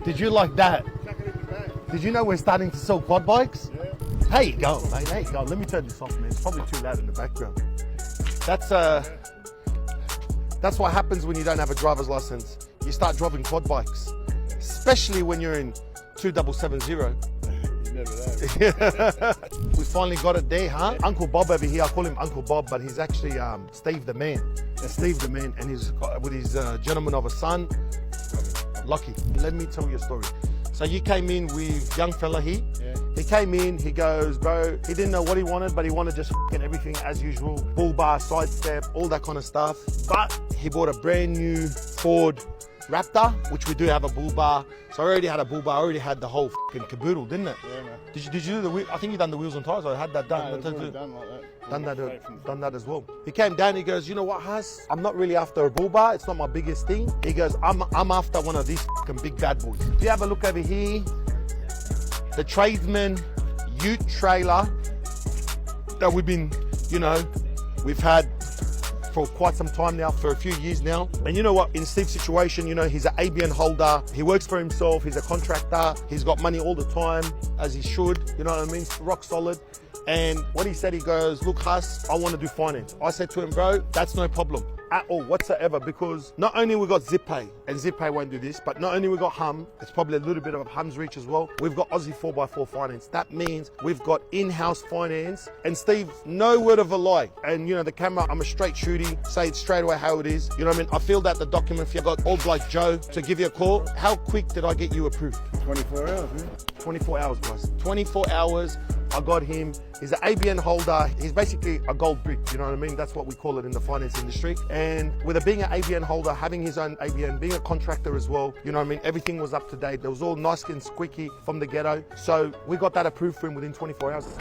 Did you like that? Did you know we're starting to sell quad bikes? Yeah. There you go, mate. There you go. Let me turn this off, man. It's probably too loud in the background. That's what happens when you don't have a driver's license. You start driving quad bikes, especially when you're in 2770. You never know. We finally got it there, huh? Yeah. Uncle Bob over here, I call him Uncle Bob, but he's actually Steve the man. Steve the man, and he's got, with his gentleman of a son, Lucky. Let me tell you a story. So you came in with young fella here. Yeah. He came in, he goes, bro, he didn't know what he wanted, but he wanted just f***ing everything as usual. Bull bar, sidestep, all that kind of stuff. But he bought a brand new Ford Raptor, which we do have a bull bar. So I already had a bull bar, I already had the whole f***ing caboodle, didn't it? Yeah, man. Did you do the wheel? I think you done the wheels and tires. I had that done. No, it's done like that. Done that as well. He came down, he goes, you know what, Haz? I'm not really after a bull bar. It's not my biggest thing. He goes, I'm after one of these f***ing big bad boys. If you have a look over here, the Tradesman Ute trailer that we've had for quite some time now, for a few years now. And you know what, in Steve's situation, he's an ABN holder, he works for himself, he's a contractor, he's got money all the time, as he should, you know what I mean, rock solid. And what he said, he goes, look, Huss, I want to do finance. I said to him, bro, that's no problem at all whatsoever, because not only we got ZipPay, and ZipPay won't do this, but not only we got Hum, it's probably a little bit of Hum's reach as well, we've got Aussie 4x4 finance. That means we've got in-house finance. And Steve, no word of a lie. And the camera, I'm a straight shooty, say it straight away how it is. You know what I mean? I filled out the document for you. I got old like Joe to give you a call. How quick did I get you approved? 24 hours, man. 24 hours, guys. 24 hours. I got him. He's an ABN holder. He's basically a gold brick, you know what I mean? That's what we call it in the finance industry. And with being an ABN holder, having his own ABN, being a contractor as well, you know what I mean? Everything was up to date. It was all nice and squeaky from the ghetto. So we got that approved for him within 24 hours.